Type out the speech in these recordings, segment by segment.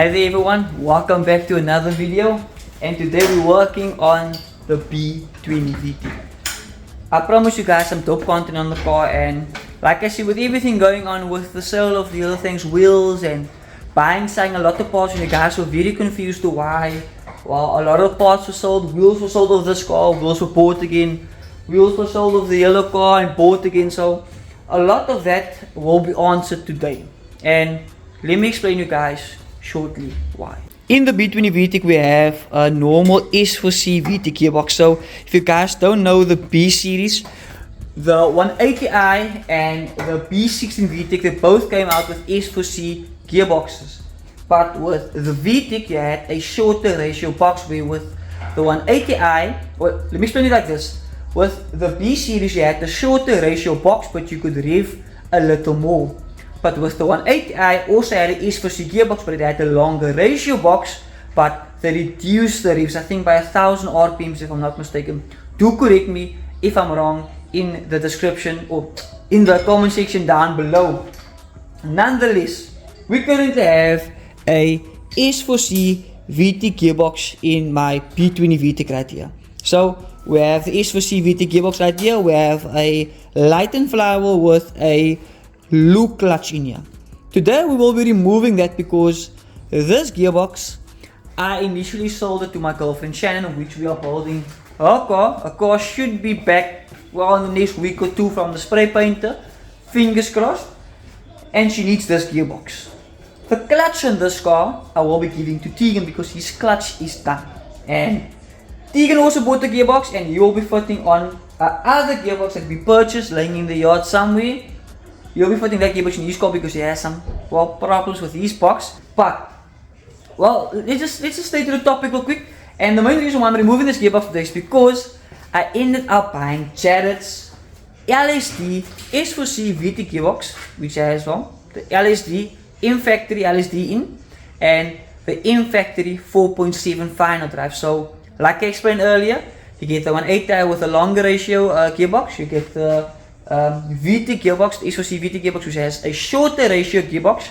Hi there everyone, welcome back to another video, and today we're working on the B20 Vtec. I promise you guys some dope content on the car, and like I said, with everything going on with the sale of the other things, wheels and buying, selling a lot of parts, and you guys were very confused to why. Well, a lot of parts were sold, wheels were sold of this car, wheels were bought again, wheels were sold of the yellow car and bought again, so a lot of that will be answered today. And let me explain you guys shortly why. In the B20 Vtec we have a normal S4C Vtec gearbox. So if you guys don't know the B series, the 180i and the B16 Vtec, they both came out with S4C gearboxes. But with the Vtec you had a shorter ratio box, where with the 180i, well, let me explain it like this. With the B series you had the shorter ratio box, but you could rev a little more. But with the 180i also had an S4C gearbox, but it had a longer ratio box, but they reduced the revs, I think by 1000 RPMs if I'm not mistaken. Do correct me if I'm wrong in the description or in the comment section down below. Nonetheless, we currently have a S4C Vtec gearbox in my B20 Vtec right here. So we have the S4C Vtec gearbox right here. We have a light and flywheel with a loop clutch in here. Today we will be removing that because this gearbox, I initially sold it to my girlfriend Shannon, which we are building her car. Her car should be back, well, in the next week or two from the spray painter, fingers crossed, and she needs this gearbox. The clutch in this car I will be giving to Tegan because his clutch is done, and Tegan also bought the gearbox, and he will be fitting on other gearbox that we purchased laying in the yard somewhere. He'll be fitting that gearbox in his car because he has some, well, problems with his box. But, well, let's just stay to the topic real quick. And the main reason why I'm removing this gearbox today is because I ended up buying Jared's LSD S4C Vtec gearbox, which has, well, the LSD in-factory LSD in, and the in-factory 4.7 final drive. So, like I explained earlier, you get the 180i with a longer ratio gearbox, you get the Vtec gearbox, the S4C Vtec gearbox, which has a shorter ratio gearbox.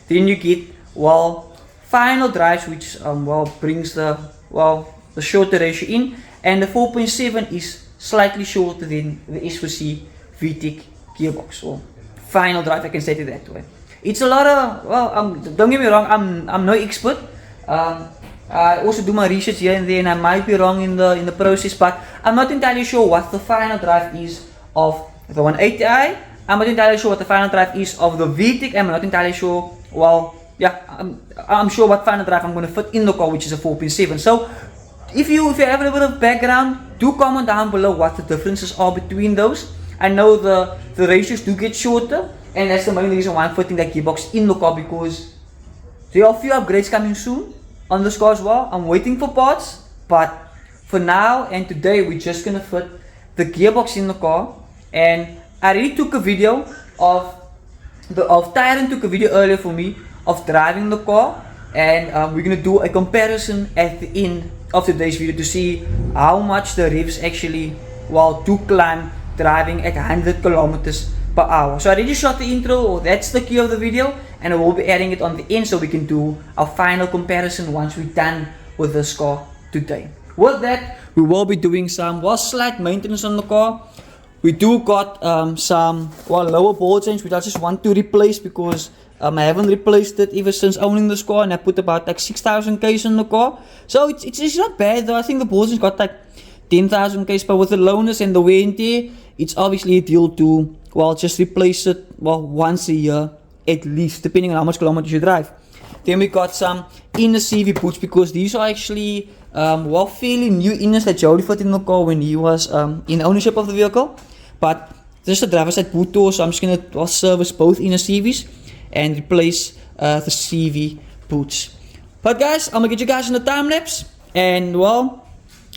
Then you get, well, final drives, which well, brings the shorter ratio in, and the 4.7 is slightly shorter than the S4C Vtec gearbox, or final drive, I can say it that way. It's a lot of, well, don't get me wrong, I'm no expert. I also do my research here and there, and I might be wrong in the process, but I'm not entirely sure what the final drive is of the 180i. I'm not entirely sure what the final drive is of the Vtec. I'm not entirely sure, well, yeah, I'm sure what final drive I'm going to fit in the car, which is a 4.7. So if you have a little bit of background, do comment down below what the differences are between those. I know the ratios do get shorter, and that's the main reason why I'm putting that gearbox in the car, because there are a few upgrades coming soon on this car as well. I'm waiting for parts, but for now and today we're just going to fit the gearbox in the car. And I already took a video of Tyron took a video earlier for me of driving the car, and we're gonna do a comparison at the end of today's video to see how much the revs actually, well, do climb driving at 100 kilometers per hour. So I already shot the intro, or that's the key of the video, and I will be adding it on the end so we can do our final comparison once we're done with this car today. With that, we will be doing some, well, slight maintenance on the car. We do got some, well, lower ball change which I just want to replace because I haven't replaced it ever since owning this car, and I put about like 6,000 Ks in the car. So it's not bad though. I think the ball change got like 10,000 Ks, but with the lowness and the wear and tear, it's obviously a deal to, well, just replace it, well, once a year at least, depending on how much kilometers you drive. Then we got some inner CV boots, because these are actually, well, fairly new inners that Jody put in the car when he was in ownership of the vehicle. But this is the driver's side boot door, so I'm just going to service both inner CVs and replace the CV boots. But guys, I'm going to get you guys in the time lapse, and well,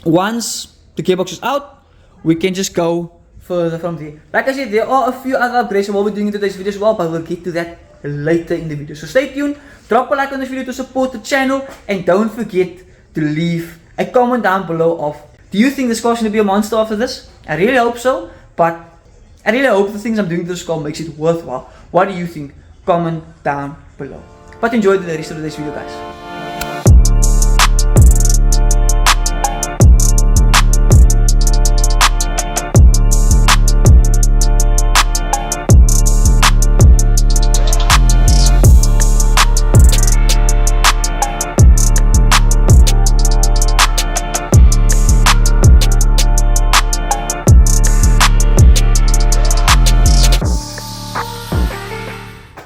once the gearbox is out, we can just go further from there. Like I said, there are a few other upgrades we'll be doing in today's video as well, but we'll get to that later in the video. So stay tuned, drop a like on this video to support the channel, and don't forget to leave a comment down below of, do you think this car is going to be a monster after this? I really hope so, but I really hope the things I'm doing to this car makes it worthwhile. What do you think? Comment down below. But enjoy the rest of today's video, guys.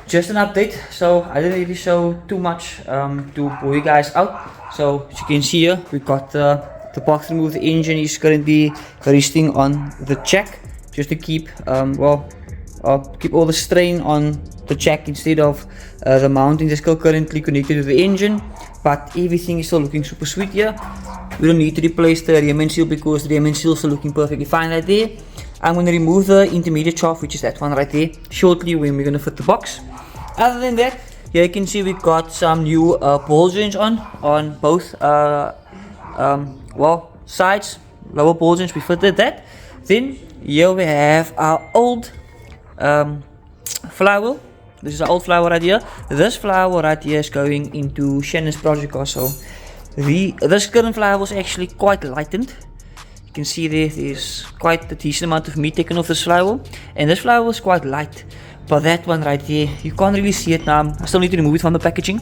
just an update. So I didn't really show too much to pull you guys out. So as you can see here, we got the box removed. The engine is currently resting on the jack, just to keep keep all the strain on the jack instead of the mounting that's still currently connected to the engine. But everything is still looking super sweet here. We don't need to replace the rear end seal because the rear end seal is still looking perfectly fine right there. I'm going to remove the intermediate shaft, which is that one right there, shortly when we're going to fit the box. Other than that, here you can see we got some new ball joints on both sides, lower ball joints. We fitted that. Then here we have our old flywheel. This is our old flywheel right here. This flywheel right here is going into Shannon's project car. So this current flywheel is actually quite lightened. You can see there's quite a decent amount of meat taken off this flywheel, and this flywheel is quite light. But that one right there, you can't really see it now. I still need to remove it from the packaging,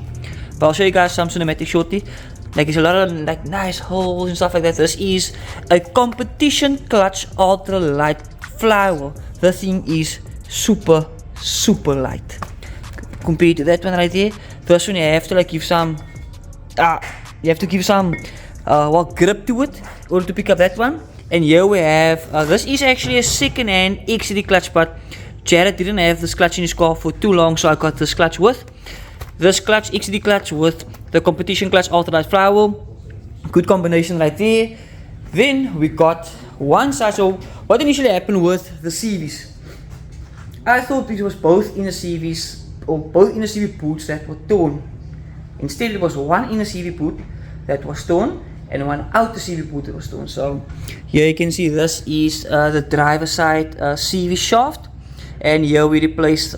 but I'll show you guys some cinematics shortly. Like, there's a lot of like nice holes and stuff like that. This is a competition clutch ultra light flywheel. The thing is super light compared to that one right there. This one you have to like give some grip to it in order to pick up that one. And here we have this is actually a second hand XD clutch, but Jared didn't have this clutch in his car for too long, so I got this clutch with this clutch, XD clutch with the competition clutch ultra light flywheel. Good combination right there. Then we got one side. So what initially happened with the CVs, I thought it was both inner CVs or both inner CV boots that were torn. Instead it was one inner CV boot that was torn and one outer CV boot that was torn. So here you can see this is the driver side CV shaft, and here we replaced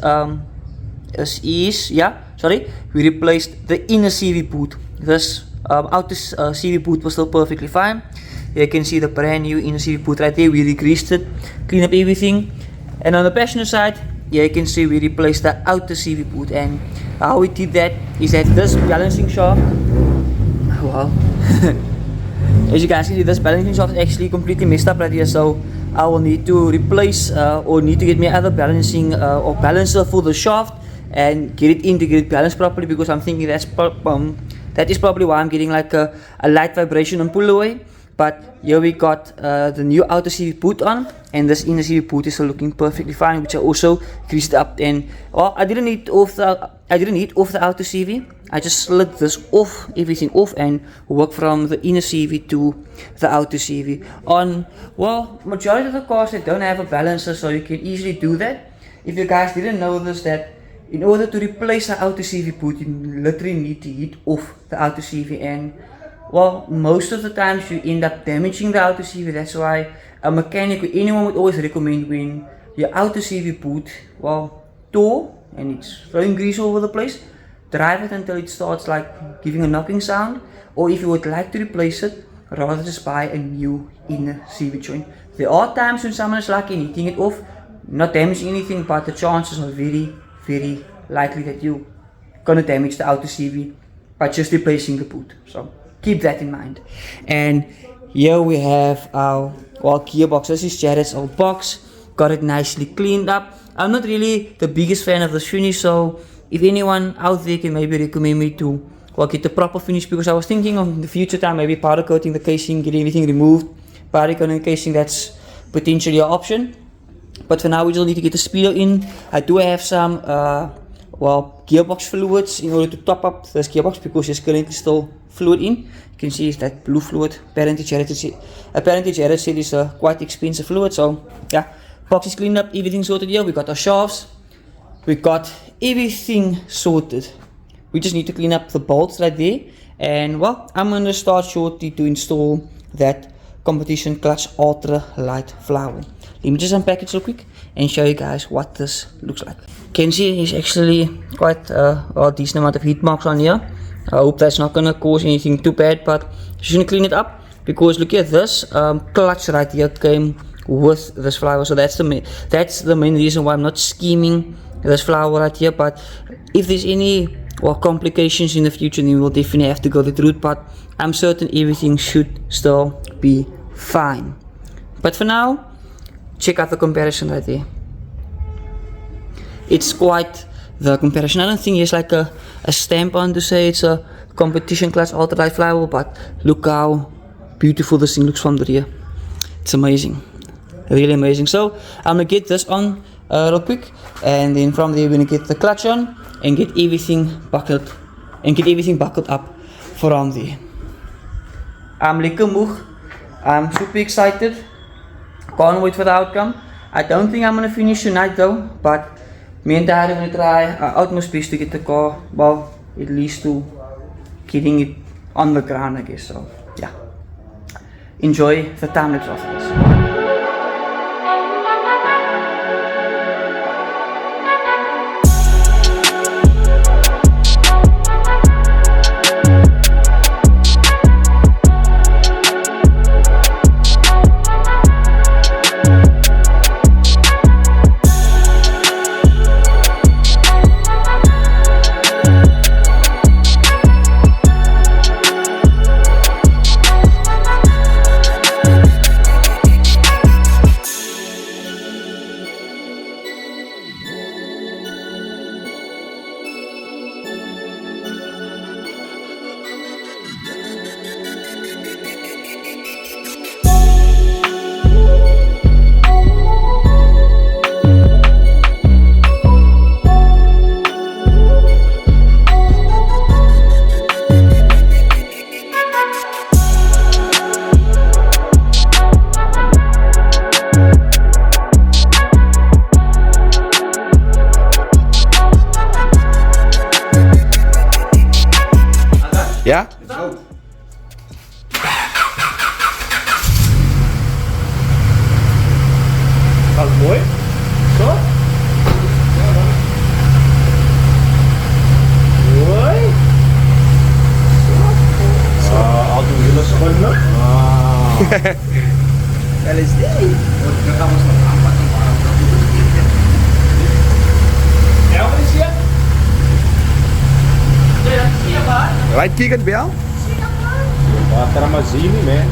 we replaced the inner CV boot. This outer CV boot was still perfectly fine. Here you can see the brand new inner CV boot right there. We re-greased it, cleaned up everything. And on the passenger side, here you can see we replaced the outer CV boot. And how we did that is that this balancing shaft, as you guys can see, this balancing shaft is actually completely messed up right here. So I will need to replace or need to get me other balancing or balancer for the shaft and get it in to get it balanced properly, because I'm thinking that is probably why I'm getting like a light vibration on pull away. But here we got the new outer CV boot on, and this inner CV boot is still looking perfectly fine, which I also greased up. And I didn't need off the outer CV. I just slid this off, everything off, and work from the inner CV to the outer CV. On majority of the cars they don't have a balancer, so you can easily do that. If you guys didn't know this, that in order to replace the outer CV boot, you literally need to heat off the outer CV, and most of the times you end up damaging the outer CV. That's why a mechanic or anyone would always recommend, when your outer CV boot tore and it's throwing grease all over the place, drive it until it starts like giving a knocking sound. Or if you would like to replace it, rather just buy a new inner CV joint. There are times when someone is lucky in heating it off, not damaging anything, but the chances are very likely that you're gonna damage the outer CV by just replacing the boot. So keep that in mind. And here we have our gearbox. This is Jared's old box. Got it nicely cleaned up. I'm not really the biggest fan of this finish, so if anyone out there can maybe recommend me to get the proper finish, because I was thinking of the future time maybe powder coating the casing, getting everything removed, powder coating the casing. That's potentially an option. But for now we just need to get the speedo in. I do have some gearbox fluids in order to top up this gearbox, because there's currently still fluid in. You can see it's that blue fluid. Apparently Jared said it's a quite expensive fluid. So yeah, box is cleaned up, everything sorted here. We got our shafts, we got everything sorted. We just need to clean up the bolts right there. And I'm gonna start shortly to install that competition clutch ultra light flywheel. Let me just unpack it real quick and show you guys what this looks like. You can see there's actually quite a decent amount of heat marks on here. I hope that's not gonna cause anything too bad, but just gonna clean it up, because look at this clutch right here came with this flywheel. So that's the main reason why I'm not scheming this flywheel right here. But if there's any complications in the future, then we'll definitely have to go the route, but I'm certain everything should still be fine. But for now, check out the comparison right there. It's quite the comparison. I don't think there's like a stamp on to say it's a competition class ultralight flywheel, but look how beautiful this thing looks from the rear. It's amazing, really amazing. So I'm gonna get this on real quick, and then from there we're gonna get the clutch on and get everything buckled up from there. I'm lekker moeg. I'm super excited. Can't wait for the outcome. I don't think I'm gonna finish tonight though, but me and Dad are gonna try our utmost best to get the car, well, at least to getting it on the ground, I guess. So yeah, enjoy the time lapse of this. Ja? Gaat het mooi? Zo? Mooi. Al die wielen schonnen. LSD. Dan gaan we snel aanpakken. Ja, wat is hier? Right kick het bij jou? Water Amazini, man.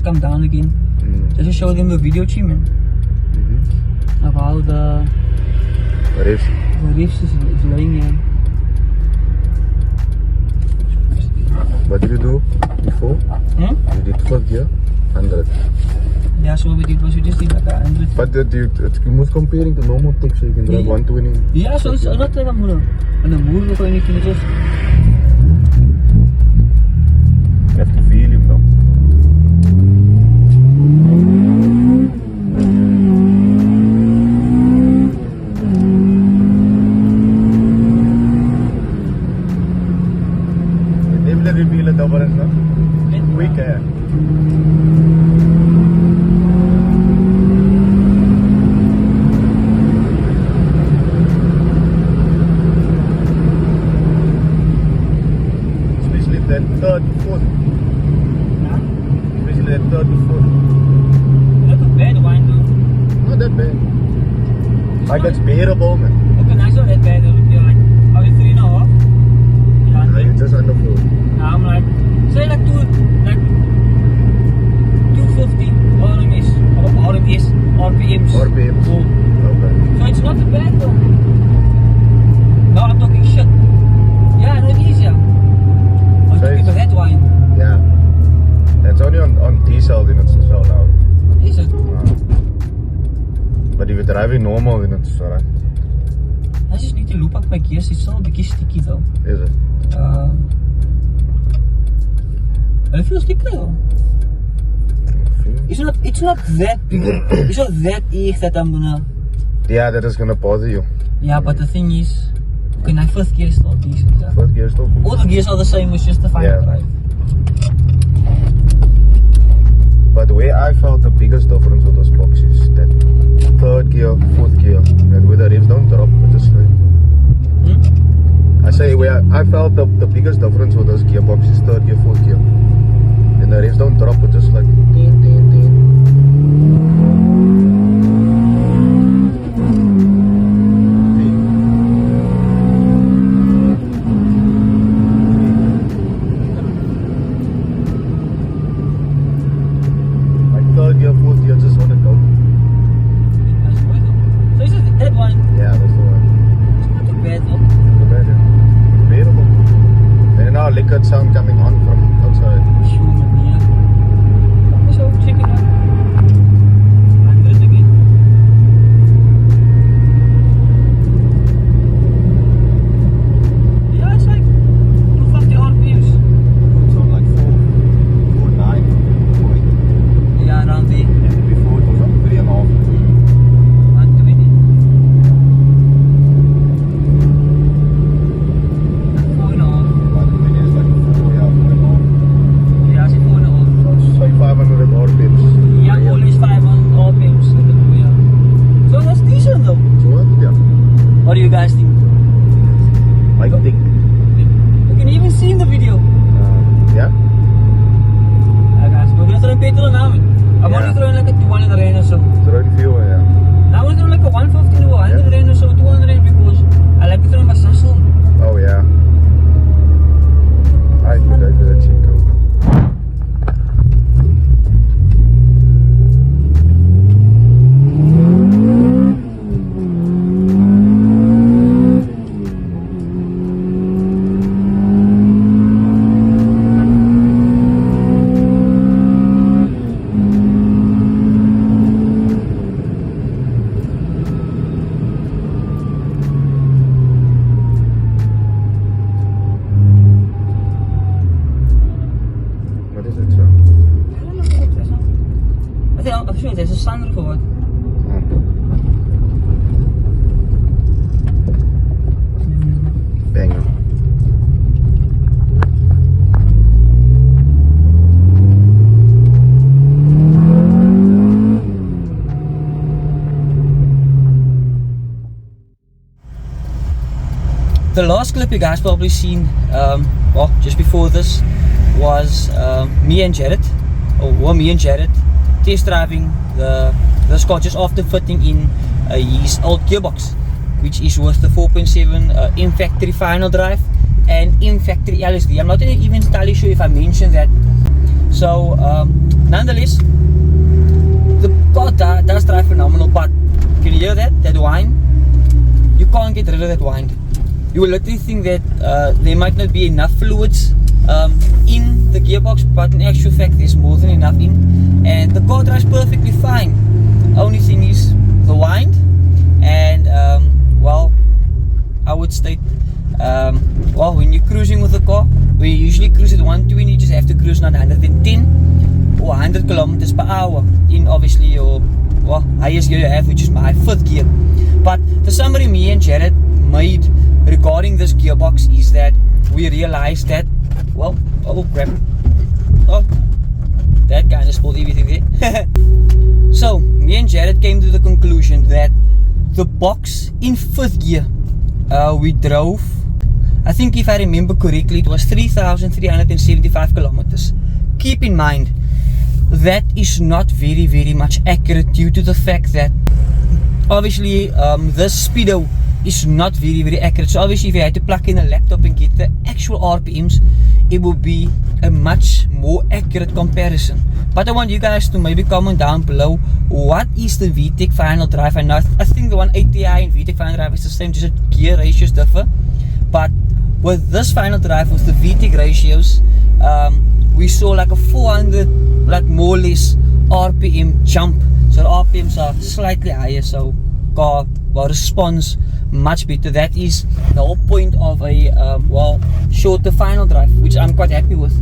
Come down again, just to show them the video treatment of how the riffs is laying here. What did you do before? You did first gear, 100. Yeah, so we did was we just did like 100. But you must comparing to normal tech, so you can drive 120. Yeah, so it's not like a motor. And the move or anything, it's just. You have to feel it now. Reveal the overend na quick hai. Especially that third foot. Especially that third foot. That's a bad wine though. Not that bad. Like that's bearable, man. Okay, nice, not that bad. You're like, are you 3.5? It's just under 4. I'm like, so driving normal in it's alright. I just need to loop up my gears. It's still a bit sticky though. Is it? It feels sticky though. It's not that big. It's not that easy that I'm gonna. Yeah, that is gonna bother you. Yeah, but the thing is, okay, my first gear is still decent. Yeah. First gear is still All the gears are the same. It's just the final drive. But where I felt the biggest difference with this box is that third gear, fourth gear, and where the revs don't drop, it just like. I say where I felt the biggest difference with this gearbox is third gear, fourth gear. And the revs don't drop, it just like ding, ding, ding. Like third gear, fourth gear, just wanna go. So is it that one? Yeah, that's the one. It's not too bad though. Bearable. And now liquid sound coming on from outside. Sure, yeah. So check it out. And this again. Yeah, it's like 250 RPMs. It's on like 4.9, 4.8. Yeah, around there. And before it was on 3.5. 120. 4.5. 120 is like 4, yeah, 4.5. Yeah, I say 4.5. So it's like 500 RPMs. Yeah, always 5 RPMs. Yeah. So that's decent though. So what? Yeah. What do you guys think? I think. You can even see in the video. Yeah. Guys, we're gonna throw in petrol now. I'm only throwing like a 200 in the rain or so. Throwing fuel, yeah. Now I'm throwing like a 150 or 100 rand or so, 200 rand because I like to throw my sassel. Oh yeah. I think I did a cheat code. What is it, sir? I don't know what it is. I think I'm sure there's a sunroof or what. Banger. The last clip you guys probably seen, well, just before this, was me and Jared test driving this car just after fitting in his old gearbox, which is with the 4.7 in factory final drive and in factory LSD. I'm not even entirely sure if I mentioned that. So nonetheless, the car does drive phenomenal, but can you hear that whine? You can't get rid of that whine. You will literally think that there might not be enough fluids in the gearbox, but in actual fact there's more than enough in, and the car drives perfectly fine. Only thing is the wind, and well, I would state, well, when you're cruising with the car, we usually cruise at 120, you just have to cruise not 110 or 100 kilometers per hour in obviously your highest gear you have, which is my 5th gear. But the summary me and Jared made regarding this gearbox is that we realized that, well, oh crap, oh, that kind of spoiled everything there. So me and Jared came to the conclusion that the box in 5th gear, we drove, I think if I remember correctly, it was 3,375 kilometers. Keep in mind that is not very much accurate due to the fact that obviously this speedo is not very accurate. So obviously if you had to plug in a laptop and get the actual RPMs, it will be a much more accurate comparison. But I want you guys to maybe comment down below, what is the Vtec final drive? And I think the 180i and Vtec final drive is the same, just the gear ratios differ. But with this final drive, with the Vtec ratios, we saw like a 400, like more or less RPM jump. So the RPMs are slightly higher. So car responds much better. That is the whole point of a shorter final drive, which I'm quite happy with.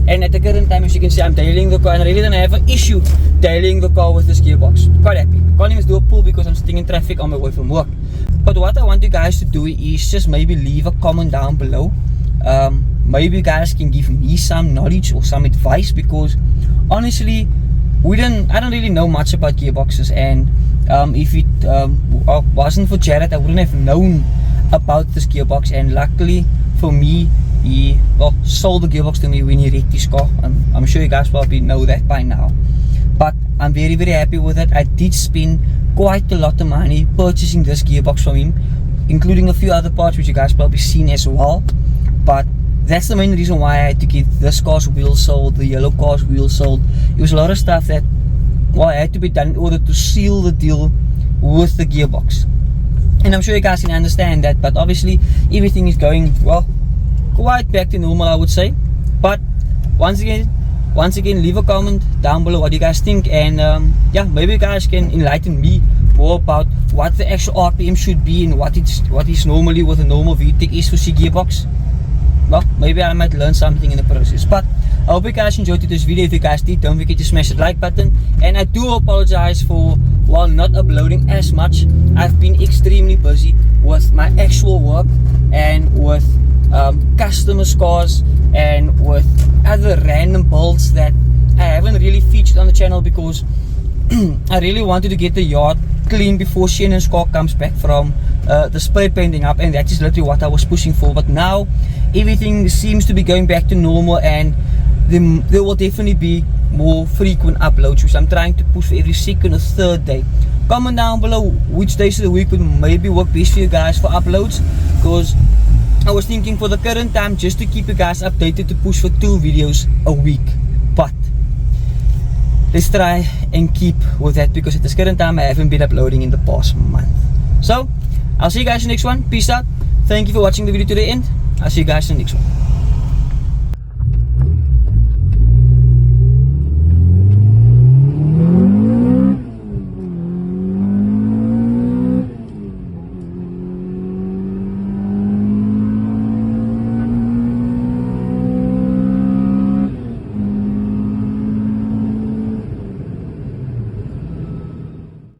And at the current time, as you can see, I'm dailying the car, and I really don't have an issue dailying the car with this gearbox. Quite happy. Can't even do a pull because I'm sitting in traffic on my way from work. But what I want you guys to do is just maybe leave a comment down below. Maybe you guys can give me some knowledge or some advice, because honestly, I don't really know much about gearboxes, and if it wasn't for Jared, I wouldn't have known about this gearbox. And luckily for me, he sold the gearbox to me when he wrecked his car. I'm sure you guys probably know that by now, but I'm very, very happy with it. I did spend quite a lot of money purchasing this gearbox from him, including a few other parts which you guys probably seen as well. But that's the main reason why I had to get this car's wheel sold, the yellow car's wheel sold. It was a lot of stuff that had to be done in order to seal the deal with the gearbox. And I'm sure you guys can understand that, but obviously everything is going quite back to normal, I would say. But once again, leave a comment down below what you guys think, and yeah, maybe you guys can enlighten me more about what the actual RPM should be and what is normally with a normal Vtec S4C gearbox. Well, maybe I might learn something in the process. But I hope you guys enjoyed this video. If you guys did, don't forget to smash the like button. And I do apologize for not uploading as much. I've been extremely busy with my actual work and with customers' cars and with other random builds that I haven't really featured on the channel, because I really wanted to get the yard clean before Shannon's car comes back from the spray painting up, and that is literally what I was pushing for. But now everything seems to be going back to normal, and there will definitely be more frequent uploads, which I'm trying to push for every second or third day. Comment down below which days of the week would maybe work best for you guys for uploads, because I was thinking for the current time, just to keep you guys updated, to push for 2 videos a week. But let's try and keep with that, because at this current time I haven't been uploading in the past month. So I'll see you guys in the next one. Peace out. Thank you for watching the video to the end. I'll see you guys in the next one.